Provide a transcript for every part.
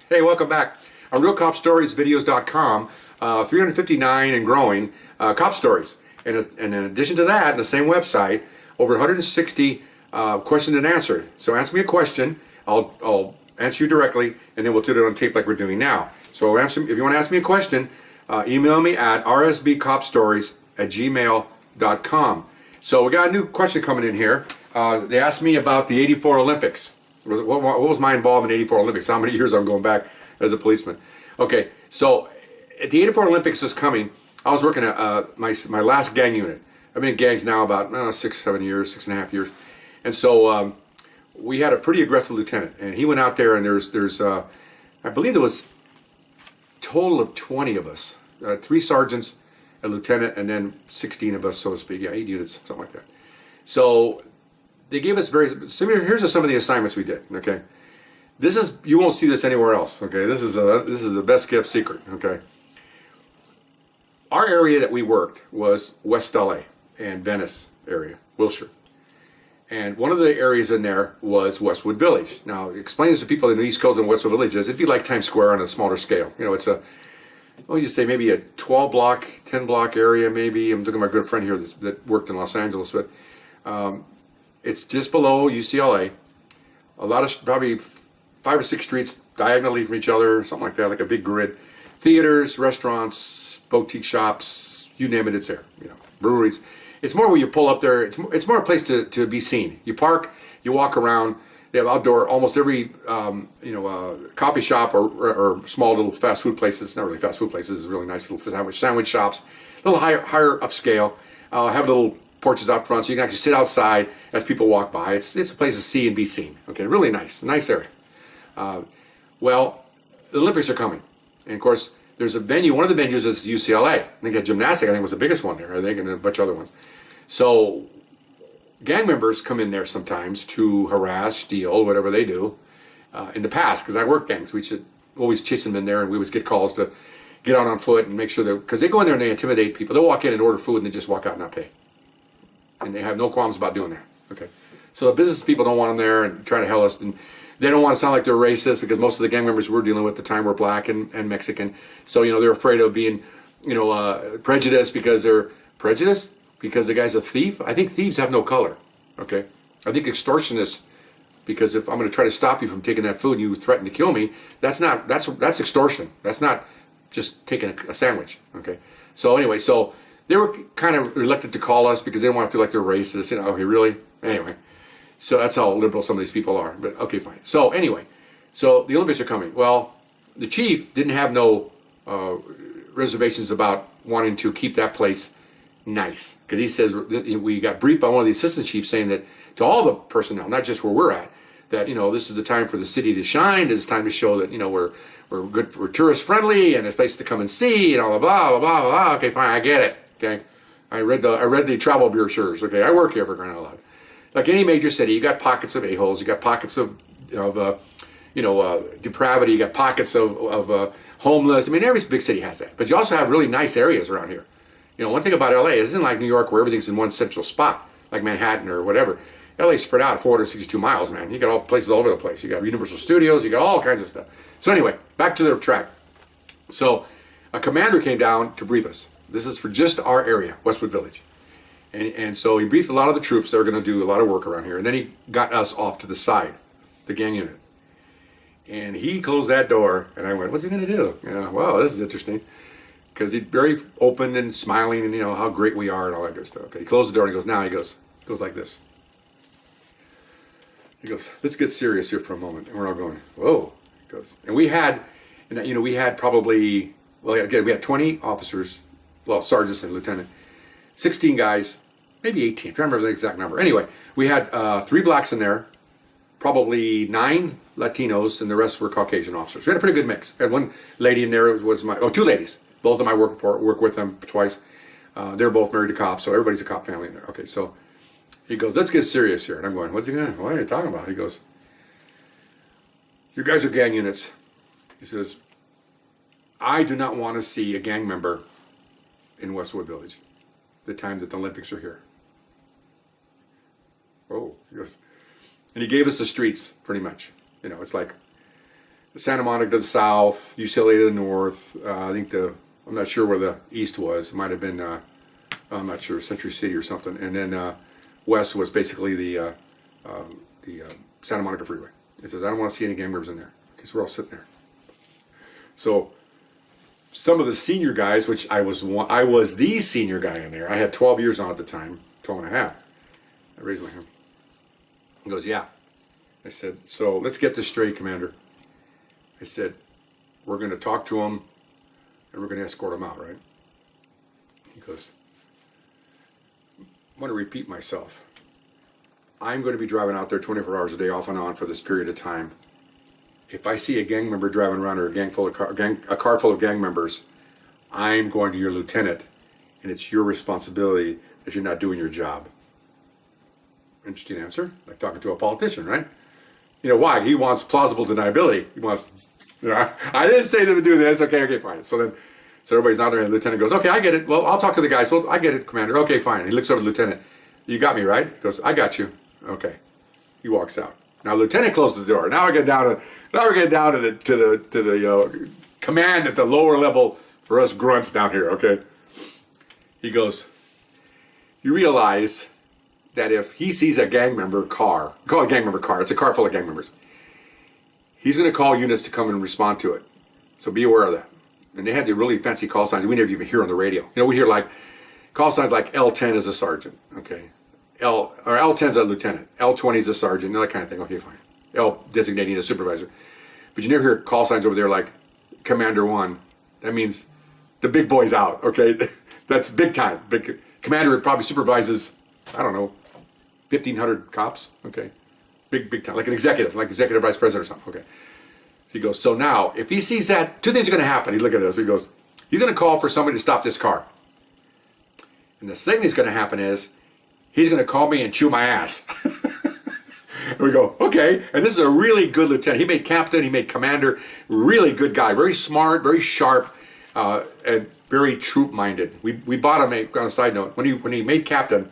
Hey, welcome back. RealCopStoriesVideos.com, 359 and growing cop stories. And in addition to that, on the same website, over 160 questioned and answered. So ask me a question, I'll answer you directly, and then we'll do it on tape like we're doing now. So if you want to ask me a question, email me at rsbcopstories@gmail.com. So we got a new question coming in here. They asked me about the '84 Olympics. What was my involvement in '84 Olympics? How many years I'm going back as a policeman? Okay, so at the '84 Olympics was coming, I was working at my last gang unit. I've been in gangs now about 6.5 years. And so we had a pretty aggressive lieutenant, and he went out there, and there's I believe there was a total of 20 of us, 3 sergeants, a lieutenant, and then 16 of us, so to speak. Yeah, 8 units, something like that. So they gave us very similar. Here's some of the assignments we did. Okay, you won't see this anywhere else. Okay, this is a best kept secret. Okay, our area that we worked was West LA and Venice area, Wilshire, and one of the areas in there was Westwood Village. Now, explain this to people in the East Coast and Westwood Village is it'd be like Times Square on a smaller scale. You know, it's a what would you say, maybe a 12 block, 10 block area, maybe. I'm looking at my good friend here that worked in Los Angeles, but it's just below UCLA. A lot of, probably 5 or 6 streets diagonally from each other, something like that, like a big grid. Theaters, restaurants, boutique shops, you name it, it's there. You know, breweries. It's more where you pull up there. It's more a place to be seen. You park, you walk around. They have outdoor, almost every coffee shop or small little fast food places. Not really fast food places. Really nice little sandwich shops. A little higher upscale. Have little porches out front, so you can actually sit outside as people walk by. It's a place to see and be seen. Okay, really nice area. Well, the Olympics are coming, and of course there's a venue. One of the venues is UCLA. I think gymnastics, I think, was the biggest one there. I think, and a bunch of other ones. So gang members come in there sometimes to harass, steal, whatever they do. In the past, because I worked gangs, we should always chase them in there, and we always get calls to get out on foot and make sure that, because they go in there and they intimidate people. They'll walk in and order food and they just walk out and not pay. And they have no qualms about doing that. Okay, so the business people don't want them there and try to hell us, and they don't want to sound like they're racist, because most of the gang members we're dealing with at the time were black and Mexican. So they're afraid of being prejudiced because they're prejudiced because the guy's a thief. I think thieves have no color. Okay, I think extortionists, because if I'm going to try to stop you from taking that food and you threaten to kill me, that's extortion. That's not just taking a sandwich. Okay, so anyway, so they were kind of reluctant to call us because they didn't want to feel like they're racist. Okay, really? Anyway, so that's how liberal some of these people are. But okay, fine. So anyway, so the Olympics are coming. Well, the chief didn't have no reservations about wanting to keep that place nice, because he says, we got briefed by one of the assistant chiefs saying that to all the personnel, not just where we're at, that this is the time for the city to shine. It's time to show that we're good, we're tourist friendly, and there's places to come and see, and all blah blah blah blah. Okay, fine, I get it. Okay, I read the travel brochures. Okay, I work here, for crying out loud. Like any major city, you got pockets of a-holes, you got pockets of depravity, you got pockets of homeless. I mean, every big city has that, but you also have really nice areas around here. One thing about LA, it isn't like New York where everything's in one central spot, like Manhattan or whatever. LA's spread out 462 miles, man. You got all places all over the place. You got Universal Studios, you got all kinds of stuff. So anyway, back to the track. So a commander came down to brief us. This is for just our area, Westwood Village. And so he briefed a lot of the troops that are going to do a lot of work around here. And then he got us off to the side, the gang unit. And he closed that door, and I went, what's he going to do? Well, this is interesting. Because he's very open and smiling, and how great we are and all that good stuff. Okay, he closed the door and he goes, now he goes like this. He goes, let's get serious here for a moment. And we're all going, whoa. He goes, and we had probably, well, again, we had 20 officers, well, sergeants and lieutenant, 16 guys, maybe 18. I don't remember the exact number. Anyway, we had 3 blacks in there, probably 9 Latinos, and the rest were Caucasian officers. We had a pretty good mix. We had one lady in there, was 2 ladies. Both of them I work with them twice. They're both married to cops, so everybody's a cop family in there. Okay, so he goes, let's get serious here. And I'm going, what are you talking about? He goes, you guys are gang units. He says, I do not want to see a gang member in Westwood Village the time that the Olympics are here. Oh, he goes, and he gave us the streets, pretty much. It's like Santa Monica to the south, UCLA to the north. I'm not sure where the east was. It might have been, I'm not sure, Century City or something. And then west was basically the Santa Monica Freeway. He says, I don't want to see any gang members in there. Because we're all sitting there. So some of the senior guys, which I was the senior guy in there. I had 12 years on at the time, 12 and a half. I raised my hand. He goes, yeah. I said, so let's get this straight, Commander. I said, we're going to talk to him and we're going to escort him out, right? He goes, I'm going to repeat myself. I'm going to be driving out there 24 hours a day off and on for this period of time. If I see a gang member driving around or a car full of gang members, I'm going to your lieutenant, and it's your responsibility that you're not doing your job. Interesting answer, like talking to a politician, right? You know why? He wants plausible deniability. He wants, I didn't say them to do this. Okay, fine. So everybody's not there, and the lieutenant goes, okay, I get it. Well, I'll talk to the guys. Well, I get it, Commander. Okay, fine. He looks over to the lieutenant. You got me, right? He goes, I got you. Okay. He walks out. Now, lieutenant closes the door. Now we're getting down to the command at the lower level for us grunts down here. Okay. He goes, you realize that if he sees a gang member car, call it a gang member car, it's a car full of gang members, he's going to call units to come and respond to it. So be aware of that. And they had the really fancy call signs we never even hear on the radio. You know, we hear like call signs like L10 is a sergeant, okay? L10 is a lieutenant, L20 is a sergeant, that kind of thing. Okay, fine. L designating a supervisor. But you never hear call signs over there like Commander 1. That means the big boy's out, okay? That's big time. Big Commander probably supervises, I don't know, 1,500 cops, okay? Big time, like an executive, like executive vice president or something, okay? So he goes, so now, if he sees that, two things are going to happen. He's looking at this. He goes, he's going to call for somebody to stop this car. And the second thing that's going to happen is, he's going to call me and chew my ass. And we go, okay. And this is a really good lieutenant. He made captain, he made commander. Really good guy. Very smart, very sharp, and very troop-minded. We bought him, on a side note, when he made captain,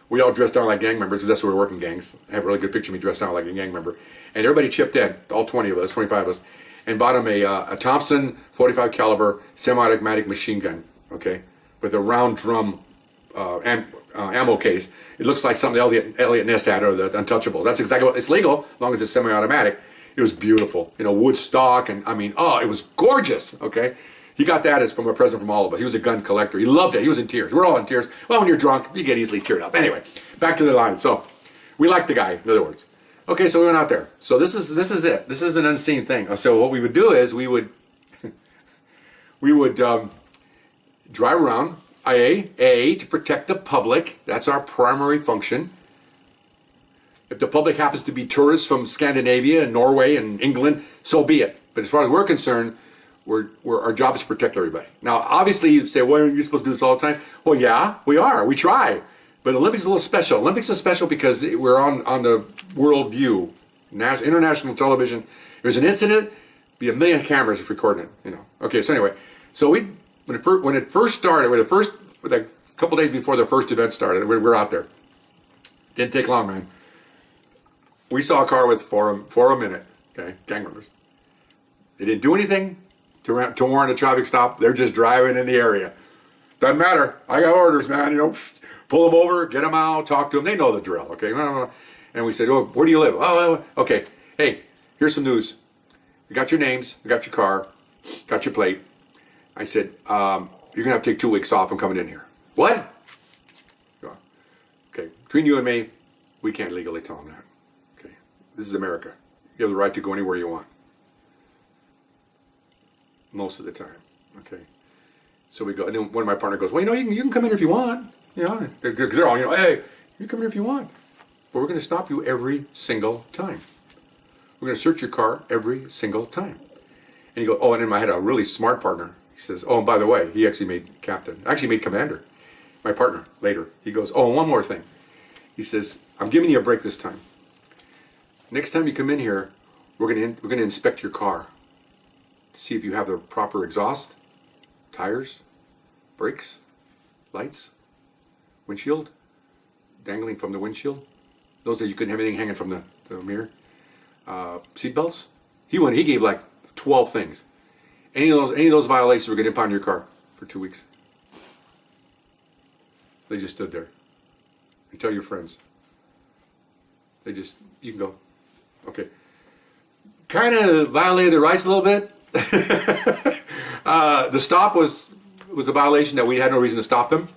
we all dressed down like gang members because that's what we're working gangs. I have a really good picture of me dressed down like a gang member. And everybody chipped in, all 20 of us, 25 of us, and bought him a Thompson 45 caliber semi-automatic machine gun, okay, with a round drum ammo case. It looks like something Elliot Ness had, or the Untouchables. That's exactly what, it's legal as long as it's semi-automatic. It was beautiful, wood stock, and it was gorgeous, okay? He got that as from a present from all of us. He was a gun collector. He loved it. He was in tears. We're all in tears. Well, when you're drunk, you get easily teared up. Anyway, back to the line. So we liked the guy, in other words. Okay, so we went out there. So this is it. This is an unseen thing. So what we would do is we would drive around AA to protect the public. That's our primary function. If the public happens to be tourists from Scandinavia and Norway and England, so be it. But as far as we're concerned, our job is to protect everybody. Now, obviously, you say, well, are you supposed to do this all the time? Well, yeah, we are. We try. But Olympics is a little special. Olympics is special because we're on the world view, international television. There's an incident, be a million cameras recording it. Okay, so anyway, so when it first started, a couple days before the first event started, we're out there. Didn't take long, man. We saw a car with four of them in it, okay, gang members. They didn't do anything to warrant a traffic stop. They're just driving in the area. Doesn't matter. I got orders, man. Pull them over, get them out, talk to them. They know the drill, okay? And we said, oh, where do you live? Oh, okay. Hey, here's some news. We got your names. We got your car. Got your plate. I said, you're going to have to take 2 weeks off. I'm coming in here. What? Okay, between you and me, we can't legally tell them that. Okay, this is America. You have the right to go anywhere you want. Most of the time, okay? So we go, and then one of my partners goes, well, you can come in if you want. Because they're all, hey, you come in if you want. But we're going to stop you every single time. We're going to search your car every single time. And you go, oh, and then I had a really smart partner. He says, oh, and by the way, he actually made captain. Actually made commander. My partner, later. He goes, oh, and one more thing. He says, I'm giving you a break this time. Next time you come in here, we're going to inspect your car. See if you have the proper exhaust, tires, brakes, lights, windshield, dangling from the windshield. Those days you couldn't have anything hanging from the mirror. Seat belts. He gave like 12 things. Any of those violations were going to impound your car for 2 weeks. They just stood there. You tell your friends. You can go. Okay. Kind of violated their rights a little bit. The stop was a violation that we had no reason to stop them.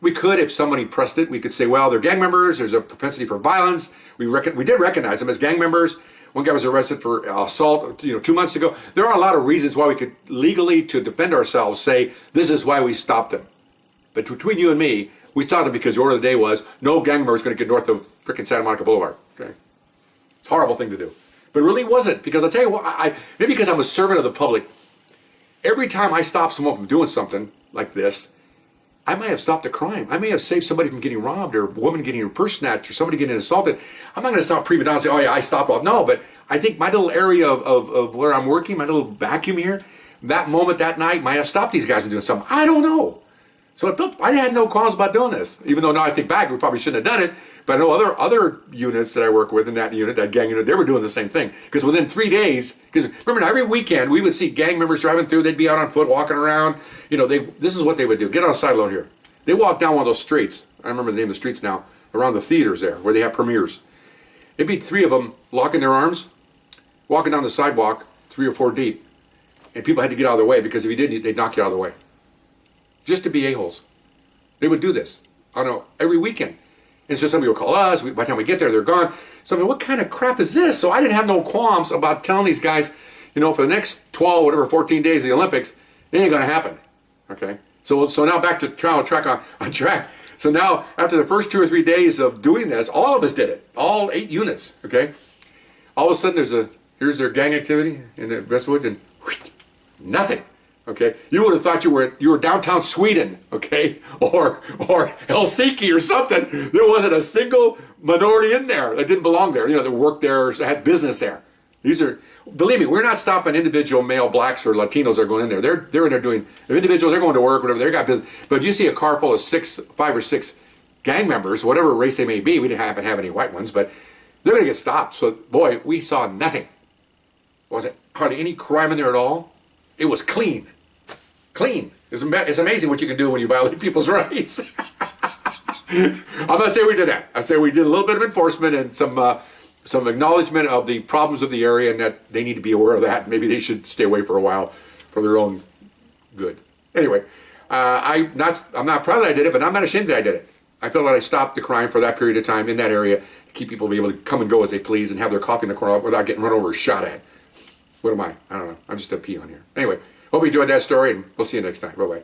We could, if somebody pressed it, we could say, well, they're gang members, there's a propensity for violence. We did recognize them as gang members. One guy was arrested for assault, 2 months ago. There are a lot of reasons why we could legally, to defend ourselves, say, this is why we stopped them. But between you and me, we stopped them because the order of the day was, no gang member is going to get north of frickin' Santa Monica Boulevard. Okay? It's a horrible thing to do. But it really wasn't, because I'll tell you what, maybe because I'm a servant of the public, every time I stop someone from doing something like this, I might have stopped a crime. I may have saved somebody from getting robbed, or a woman getting her purse snatched, or somebody getting assaulted. I'm not going to stop prima donna and say, oh yeah, I stopped all. No, but I think my little area of where I'm working, my little vacuum here, that moment, that night, might have stopped these guys from doing something. I don't know. So I had no qualms about doing this. Even though now I think back, we probably shouldn't have done it. But I know other units that I work with in that unit, that gang unit, they were doing the same thing. Because within 3 days, because remember, every weekend we would see gang members driving through. They'd be out on foot, walking around. This is what they would do. Get on a side load here. They walk down one of those streets. I remember the name of the streets now. Around the theaters there, where they have premieres. It'd be 3 of them locking their arms, walking down the sidewalk, 3 or 4 deep. And people had to get out of their way, because if you didn't, they'd knock you out of the way. Just to be a-holes. They would do this every weekend. And so somebody would call us. By the time we get there, they're gone. So I mean, what kind of crap is this? So I didn't have no qualms about telling these guys, for the next 12, 14 days of the Olympics, it ain't going to happen. Okay? So now back to track on track. So now, after the first 2 or 3 days of doing this, all of us did it. All 8 units. Okay? All of a sudden, here's their gang activity in the Westwood, and whoosh, nothing. Okay, you would have thought you were downtown Sweden, okay, or Helsinki or something. There wasn't a single minority in there that didn't belong there. That worked there or had business there. Believe me, we're not stopping individual male blacks or Latinos that are going in there. They're in there doing. If individuals, they're going to work, whatever, they got business. But if you see a car full of 5 or 6 gang members, whatever race they may be, we didn't happen to have any white ones, but they're going to get stopped. So boy, we saw nothing. Wasn't hardly any crime in there at all. It was clean. Clean. It's amazing what you can do when you violate people's rights. I'm not saying we did that. I say we did a little bit of enforcement and some acknowledgement of the problems of the area, and that they need to be aware of that. Maybe they should stay away for a while for their own good. Anyway, I'm not proud that I did it, but I'm not ashamed that I did it. I felt that I stopped the crime for that period of time in that area to keep people be able to come and go as they please and have their coffee in the corner without getting run over or shot at. What am I? I don't know. I'm just a peon here. Anyway. Hope you enjoyed that story, and we'll see you next time. Bye-bye.